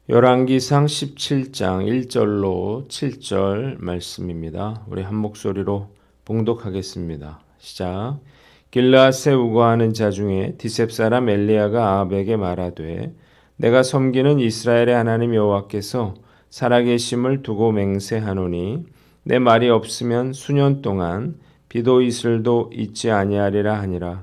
열왕기상 17장 1절로 7절 말씀입니다. 우리 한 목소리로 봉독하겠습니다. 시작. 길르앗에 우거하는 자 중에 디셉 사람 엘리야가 아합에게 말하되 내가 섬기는 이스라엘의 하나님 여호와께서 살아계심을 두고 맹세하노니 내 말이 없으면 수년 동안 비도 이슬도 있지 아니하리라 하니라.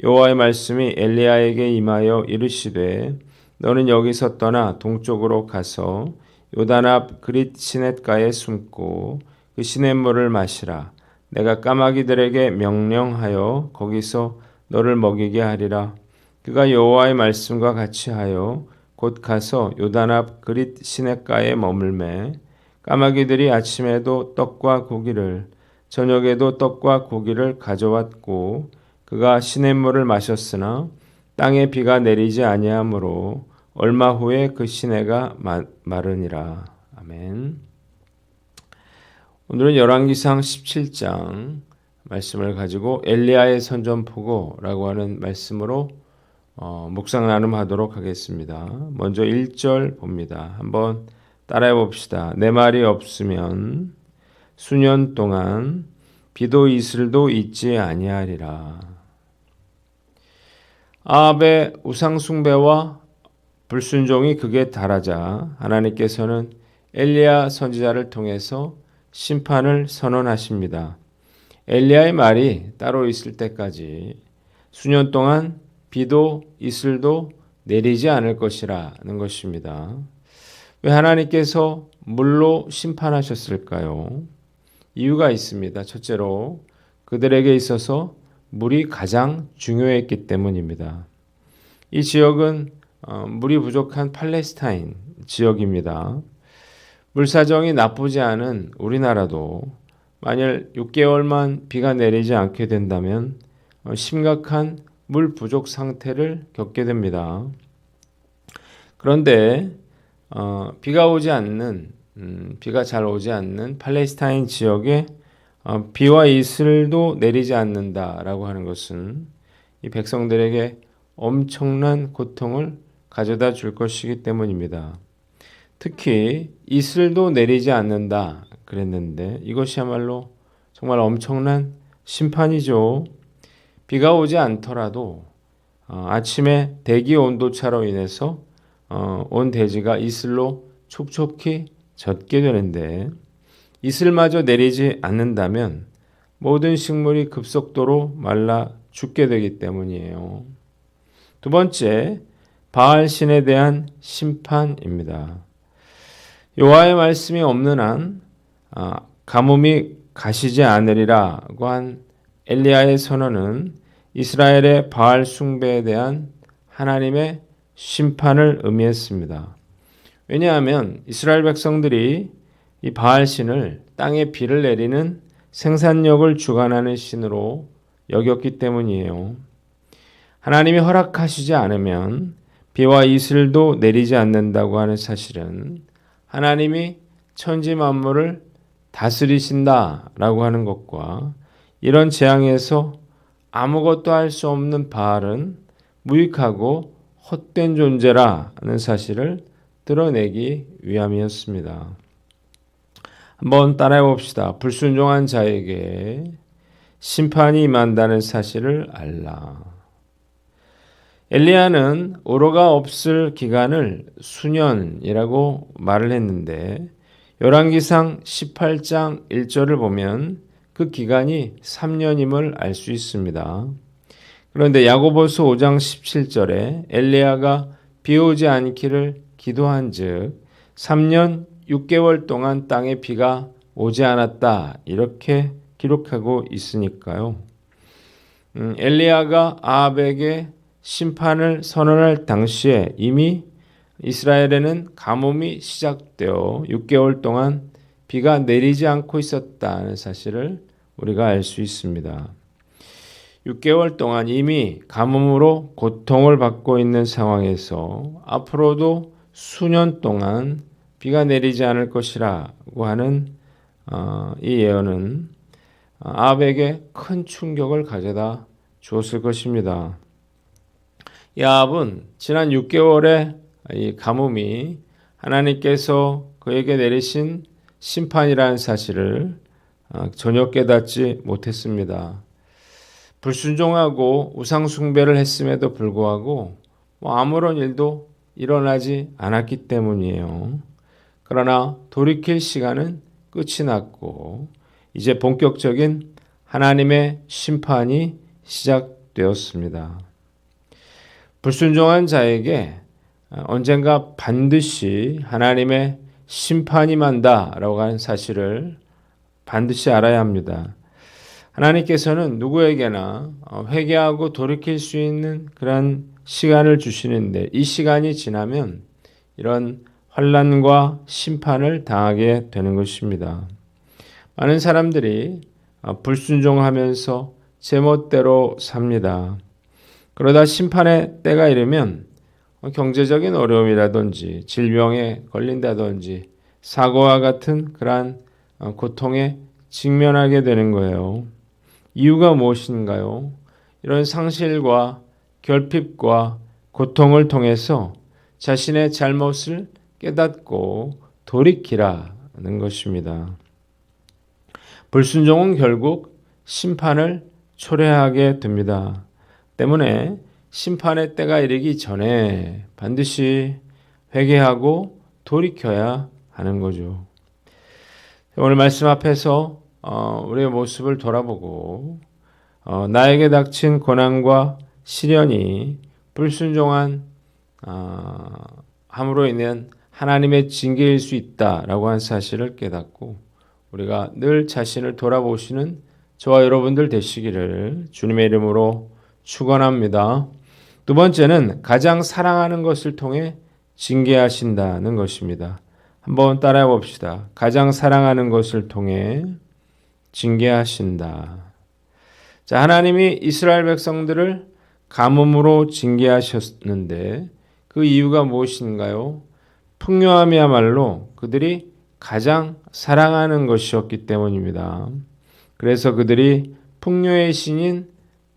여호와의 말씀이 엘리야에게 임하여 이르시되 너는 여기서 떠나 동쪽으로 가서 요단 앞 그릿 시냇가에 숨고 그 시냇물을 마시라. 내가 까마귀들에게 명령하여 거기서 너를 먹이게 하리라. 그가 여호와의 말씀과 같이 하여 곧 가서 요단 앞 그릿 시냇가에 머물매 까마귀들이 아침에도 떡과 고기를 저녁에도 떡과 고기를 가져왔고 그가 시냇물을 마셨으나 땅에 비가 내리지 아니하므로 얼마 후에 그 시내가 마르니라. 아멘. 오늘은 열왕기상 17장 말씀을 가지고 엘리야의 선전포고라고 하는 말씀으로 묵상 나눔하도록 하겠습니다. 먼저 1절 봅니다. 한번 따라해 봅시다. 내 말이 없으면 수년 동안 비도 이슬도 있지 아니하리라. 아합의 우상 숭배와 불순종이 극에 달하자 하나님께서는 엘리야 선지자를 통해서 심판을 선언하십니다. 엘리야의 말이 따로 있을 때까지 수년 동안 비도 이슬도 내리지 않을 것이라는 것입니다. 왜 하나님께서 물로 심판하셨을까요? 이유가 있습니다. 첫째로 그들에게 있어서 물이 가장 중요했기 때문입니다. 이 지역은 물이 부족한 팔레스타인 지역입니다. 물 사정이 나쁘지 않은 우리나라도 만일 6개월만 비가 내리지 않게 된다면 심각한 물 부족 상태를 겪게 됩니다. 그런데 비가 잘 오지 않는 팔레스타인 지역에 비와 이슬도 내리지 않는다라고 하는 것은 이 백성들에게 엄청난 고통을 가져다 줄 것이기 때문입니다. 특히 이슬도 내리지 않는다 그랬는데 이것이야말로 정말 엄청난 심판이죠. 비가 오지 않더라도 아침에 대기 온도차로 인해서 온 대지가 이슬로 촉촉히 젖게 되는데 이슬마저 내리지 않는다면 모든 식물이 급속도로 말라 죽게 되기 때문이에요. 두 번째, 바알 신에 대한 심판입니다. 여호와의 말씀이 없는 한 가뭄이 가시지 않으리라고 한 엘리야의 선언은 이스라엘의 바알 숭배에 대한 하나님의 심판을 의미했습니다. 왜냐하면 이스라엘 백성들이 이 바알 신을 땅에 비를 내리는 생산력을 주관하는 신으로 여겼기 때문이에요. 하나님이 허락하시지 않으면 비와 이슬도 내리지 않는다고 하는 사실은 하나님이 천지 만물을 다스리신다라고 하는 것과 이런 재앙에서 아무것도 할 수 없는 바알은 무익하고 헛된 존재라는 사실을 드러내기 위함이었습니다. 한번 따라해 봅시다. 불순종한 자에게 심판이 임한다는 사실을 알라. 엘리야는 오로가 없을 기간을 수년이라고 말을 했는데 열왕기상 18장 1절을 보면 그 기간이 3년임을 알 수 있습니다. 그런데 야고보서 5장 17절에 엘리야가 비 오지 않기를 기도한즉 3년 6개월 동안 땅에 비가 오지 않았다 이렇게 기록하고 있으니까요. 엘리야가 아합에게 심판을 선언할 당시에 이미 이스라엘에는 가뭄이 시작되어 6개월 동안 비가 내리지 않고 있었다는 사실을 우리가 알 수 있습니다. 6개월 동안 이미 가뭄으로 고통을 받고 있는 상황에서 앞으로도 수년 동안 비가 내리지 않을 것이라고 하는 이 예언은 아합에게 큰 충격을 가져다 주었을 것입니다. 이 아합은 지난 6개월의 이 가뭄이 하나님께서 그에게 내리신 심판이라는 사실을 전혀 깨닫지 못했습니다. 불순종하고 우상숭배를 했음에도 불구하고 아무런 일도 일어나지 않았기 때문이에요. 그러나 돌이킬 시간은 끝이 났고 이제 본격적인 하나님의 심판이 시작되었습니다. 불순종한 자에게 언젠가 반드시 하나님의 심판이 만다라고 하는 사실을 반드시 알아야 합니다. 하나님께서는 누구에게나 회개하고 돌이킬 수 있는 그런 시간을 주시는데 이 시간이 지나면 이런 환난과 심판을 당하게 되는 것입니다. 많은 사람들이 불순종하면서 제멋대로 삽니다. 그러다 심판의 때가 이르면 경제적인 어려움이라든지 질병에 걸린다든지 사고와 같은 그러한 고통에 직면하게 되는 거예요. 이유가 무엇인가요? 이런 상실과 결핍과 고통을 통해서 자신의 잘못을 깨닫고 돌이키라는 것입니다. 불순종은 결국 심판을 초래하게 됩니다. 때문에 심판의 때가 이르기 전에 반드시 회개하고 돌이켜야 하는 거죠. 오늘 말씀 앞에서 우리의 모습을 돌아보고 나에게 닥친 고난과 시련이 불순종한 함으로 인한 하나님의 징계일 수 있다라고 한 사실을 깨닫고 우리가 늘 자신을 돌아보시는 저와 여러분들 되시기를 주님의 이름으로 축원합니다. 두 번째는 가장 사랑하는 것을 통해 징계하신다는 것입니다. 한번 따라해 봅시다. 가장 사랑하는 것을 통해 징계하신다. 자, 하나님이 이스라엘 백성들을 가뭄으로 징계하셨는데 그 이유가 무엇인가요? 풍요함이야말로 그들이 가장 사랑하는 것이었기 때문입니다. 그래서 그들이 풍요의 신인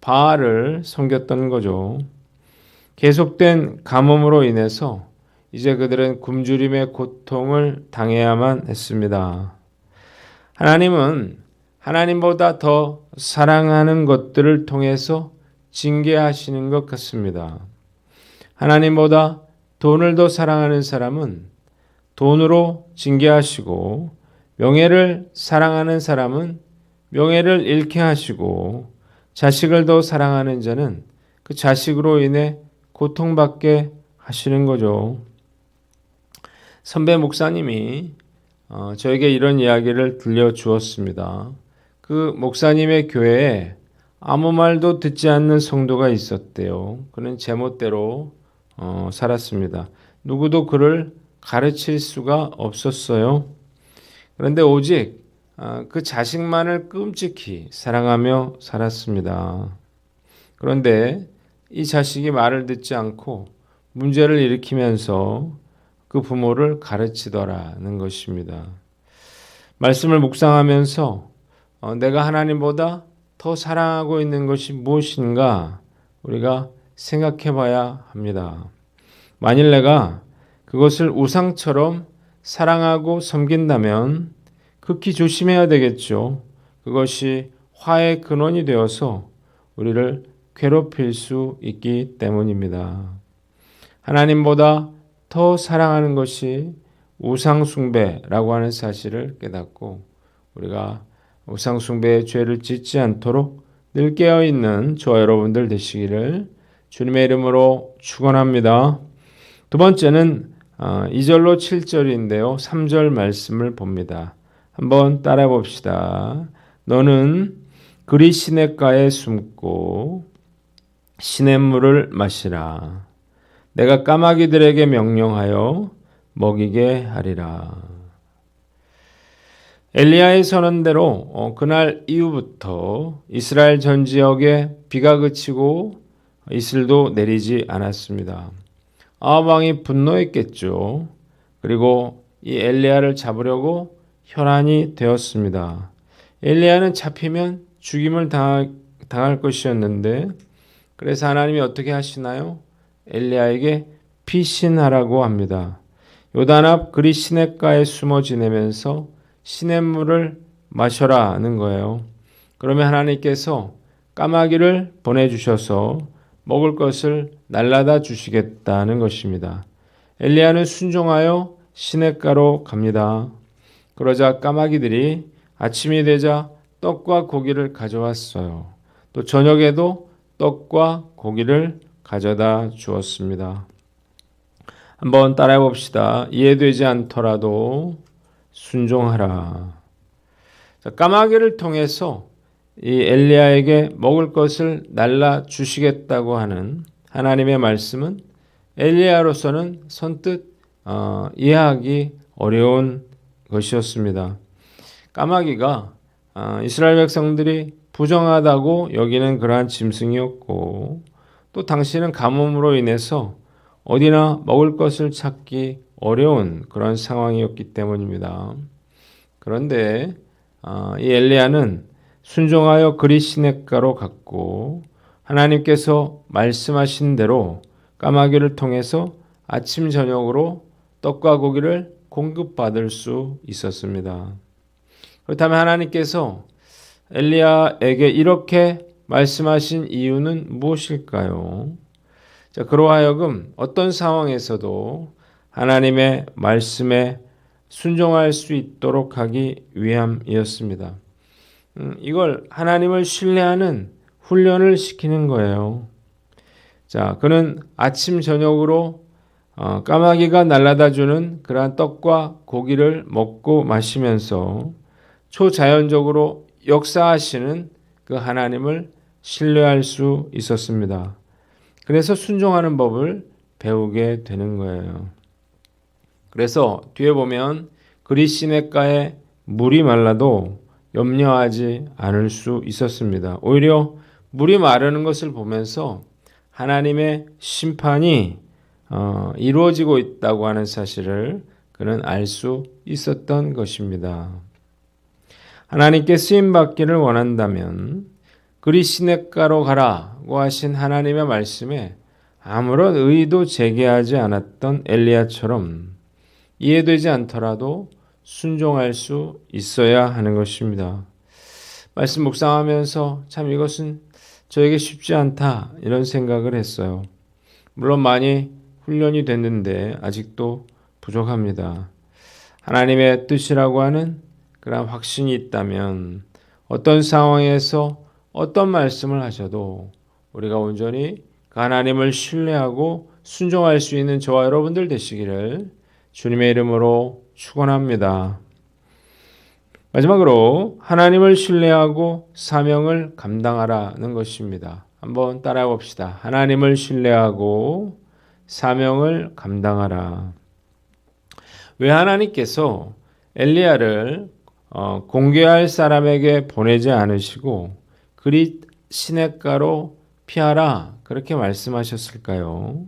바알을 섬겼던 거죠. 계속된 가뭄으로 인해서 이제 그들은 굶주림의 고통을 당해야만 했습니다. 하나님은 하나님보다 더 사랑하는 것들을 통해서 징계하시는 것 같습니다. 하나님보다 돈을 더 사랑하는 사람은 돈으로 징계하시고 명예를 사랑하는 사람은 명예를 잃게 하시고 자식을 더 사랑하는 자는 그 자식으로 인해 고통받게 하시는 거죠. 선배 목사님이 저에게 이런 이야기를 들려주었습니다. 그 목사님의 교회에 아무 말도 듣지 않는 성도가 있었대요. 그는 제멋대로 살았습니다. 누구도 그를 가르칠 수가 없었어요. 그런데 오직 그 자식만을 끔찍히 사랑하며 살았습니다. 그런데 이 자식이 말을 듣지 않고 문제를 일으키면서 그 부모를 가르치더라는 것입니다. 말씀을 묵상하면서 내가 하나님보다 더 사랑하고 있는 것이 무엇인가 우리가 생각해 봐야 합니다. 만일 내가 그것을 우상처럼 사랑하고 섬긴다면 극히 조심해야 되겠죠. 그것이 화의 근원이 되어서 우리를 괴롭힐 수 있기 때문입니다. 하나님보다 더 사랑하는 것이 우상숭배라고 하는 사실을 깨닫고 우리가 우상숭배의 죄를 짓지 않도록 늘 깨어있는 저와 여러분들 되시기를 주님의 이름으로 축원합니다. 두 번째는 2절로 7절인데요. 3절 말씀을 봅니다. 한번 따라 봅시다. 너는 그리 시냇가에 숨고 시냇물을 마시라. 내가 까마귀들에게 명령하여 먹이게 하리라. 엘리야의 선언대로 그날 이후부터 이스라엘 전 지역에 비가 그치고 이슬도 내리지 않았습니다. 아합 왕이 분노했겠죠. 그리고 이 엘리야를 잡으려고 혈안이 되었습니다. 엘리야는 잡히면 죽임을 당할 것이었는데 그래서 하나님이 어떻게 하시나요? 엘리야에게 피신하라고 합니다. 요단 앞 그리 시냇가에 숨어 지내면서 시냇물을 마셔라는 거예요. 그러면 하나님께서 까마귀를 보내주셔서 먹을 것을 날라다 주시겠다는 것입니다. 엘리야는 순종하여 시냇가로 갑니다. 그러자 까마귀들이 아침이 되자 떡과 고기를 가져왔어요. 또 저녁에도 떡과 고기를 가져다 주었습니다. 한번 따라해 봅시다. 이해되지 않더라도 순종하라. 자, 까마귀를 통해서 이 엘리야에게 먹을 것을 날라 주시겠다고 하는 하나님의 말씀은 엘리야로서는 선뜻 이해하기 어려운 것이었습니다. 까마귀가 이스라엘 백성들이 부정하다고 여기는 그러한 짐승이었고 또 당시는 가뭄으로 인해서 어디나 먹을 것을 찾기 어려운 그런 상황이었기 때문입니다. 그런데 이 엘리야는 순종하여 그리 시냇가로 갔고 하나님께서 말씀하신 대로 까마귀를 통해서 아침 저녁으로 떡과 고기를 공급받을 수 있었습니다. 그렇다면 하나님께서 엘리야에게 이렇게 말씀하신 이유는 무엇일까요? 자, 그러하여금 어떤 상황에서도 하나님의 말씀에 순종할 수 있도록 하기 위함이었습니다. 이걸 하나님을 신뢰하는 훈련을 시키는 거예요. 자, 그는 아침 저녁으로 까마귀가 날라다 주는 그러한 떡과 고기를 먹고 마시면서 초자연적으로 역사하시는 그 하나님을 신뢰할 수 있었습니다. 그래서 순종하는 법을 배우게 되는 거예요. 그래서 뒤에 보면 그리 시냇가에 물이 말라도 염려하지 않을 수 있었습니다. 오히려 물이 마르는 것을 보면서 하나님의 심판이 이루어지고 있다고 하는 사실을 그는 알 수 있었던 것입니다. 하나님께 쓰임받기를 원한다면 그리 시냇가로 가라고 하신 하나님의 말씀에 아무런 의의도 제기하지 않았던 엘리야처럼 이해되지 않더라도 순종할 수 있어야 하는 것입니다. 말씀 묵상하면서 참 이것은 저에게 쉽지 않다 이런 생각을 했어요. 물론 많이 훈련이 됐는데 아직도 부족합니다. 하나님의 뜻이라고 하는 그런 확신이 있다면 어떤 상황에서 어떤 말씀을 하셔도 우리가 온전히 그 하나님을 신뢰하고 순종할 수 있는 저와 여러분들 되시기를 주님의 이름으로 축원합니다. 마지막으로 하나님을 신뢰하고 사명을 감당하라는 것입니다. 한번 따라해 봅시다. 하나님을 신뢰하고 사명을 감당하라. 왜 하나님께서 엘리야를 공개할 사람에게 보내지 않으시고 그리 시냇가로 피하라 그렇게 말씀하셨을까요?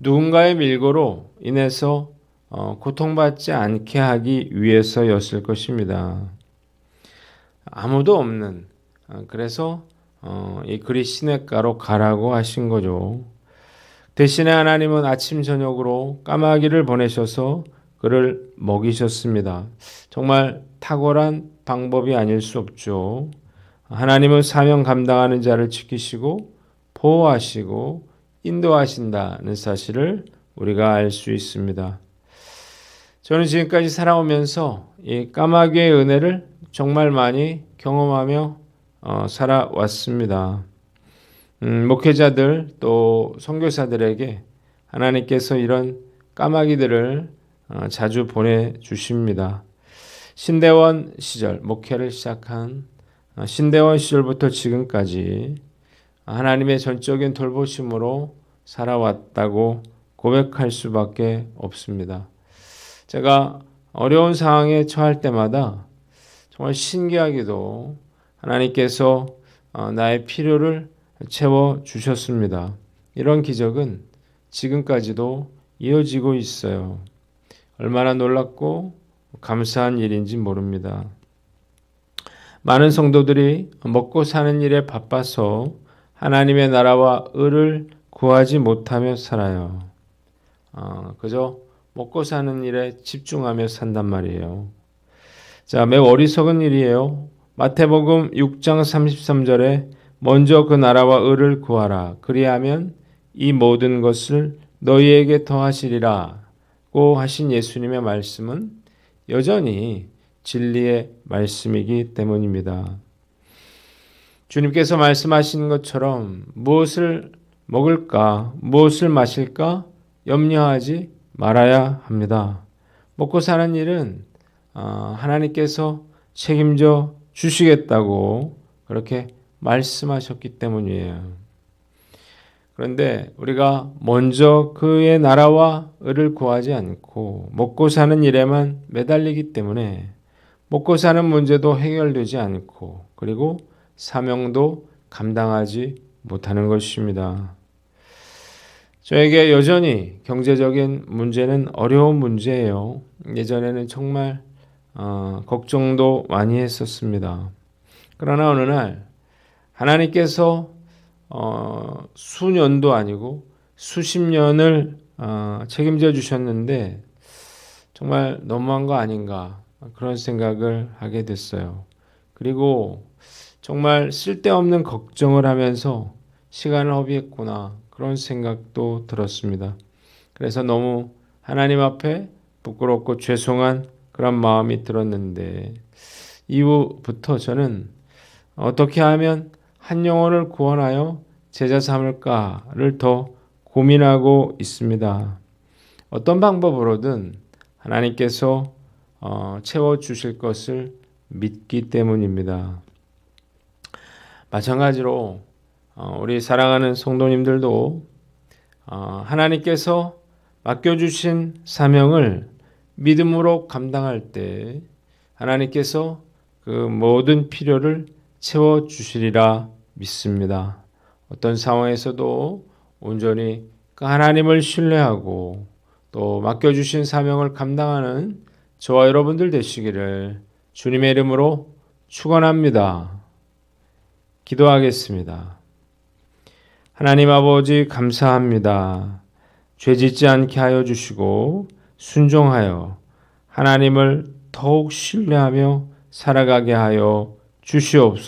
누군가의 밀고로 인해서 고통받지 않게 하기 위해서였을 것입니다. 아무도 없는 그래서 이 그리 시냇가로 가라고 하신 거죠. 대신에 하나님은 아침 저녁으로 까마귀를 보내셔서 그를 먹이셨습니다. 정말 탁월한 방법이 아닐 수 없죠. 하나님은 사명 감당하는 자를 지키시고 보호하시고 인도하신다는 사실을 우리가 알 수 있습니다. 저는 지금까지 살아오면서 이 까마귀의 은혜를 정말 많이 경험하며 살아왔습니다. 목회자들 또 선교사들에게 하나님께서 이런 까마귀들을 자주 보내주십니다. 신대원 시절, 목회를 시작한 신대원 시절부터 지금까지 하나님의 전적인 돌보심으로 살아왔다고 고백할 수밖에 없습니다. 제가 어려운 상황에 처할 때마다 정말 신기하게도 하나님께서 나의 필요를 채워주셨습니다. 이런 기적은 지금까지도 이어지고 있어요. 얼마나 놀랍고 감사한 일인지 모릅니다. 많은 성도들이 먹고 사는 일에 바빠서 하나님의 나라와 의를 구하지 못하며 살아요. 그저 먹고 사는 일에 집중하며 산단 말이에요. 자, 매우 어리석은 일이에요. 마태복음 6장 33절에 먼저 그 나라와 의를 구하라. 그리하면 이 모든 것을 너희에게 더하시리라고 하신 예수님의 말씀은 여전히 진리의 말씀이기 때문입니다. 주님께서 말씀하신 것처럼 무엇을 먹을까, 무엇을 마실까 염려하지 말아야 합니다. 먹고 사는 일은 하나님께서 책임져 주시겠다고 그렇게 말씀하셨기 때문이에요. 그런데 우리가 먼저 그의 나라와 의를 구하지 않고 먹고 사는 일에만 매달리기 때문에 먹고 사는 문제도 해결되지 않고 그리고 사명도 감당하지 못하는 것입니다. 저에게 여전히 경제적인 문제는 어려운 문제예요. 예전에는 정말 걱정도 많이 했었습니다. 그러나 어느 날 하나님께서 수년도 아니고 수십 년을 책임져 주셨는데 정말 너무한 거 아닌가 그런 생각을 하게 됐어요. 그리고 정말 쓸데없는 걱정을 하면서 시간을 허비했구나 그런 생각도 들었습니다. 그래서 너무 하나님 앞에 부끄럽고 죄송한 그런 마음이 들었는데 이후부터 저는 어떻게 하면 한 영혼을 구원하여 제자 삼을까를 더 고민하고 있습니다. 어떤 방법으로든 하나님께서 채워주실 것을 믿기 때문입니다. 마찬가지로 우리 사랑하는 성도님들도 하나님께서 맡겨주신 사명을 믿음으로 감당할 때 하나님께서 그 모든 필요를 채워주시리라 믿습니다. 어떤 상황에서도 온전히 그 하나님을 신뢰하고 또 맡겨주신 사명을 감당하는 저와 여러분들 되시기를 주님의 이름으로 축원합니다. 기도하겠습니다. 하나님 아버지 감사합니다. 죄짓지 않게 하여 주시고 순종하여 하나님을 더욱 신뢰하며 살아가게 하여 주시옵소서.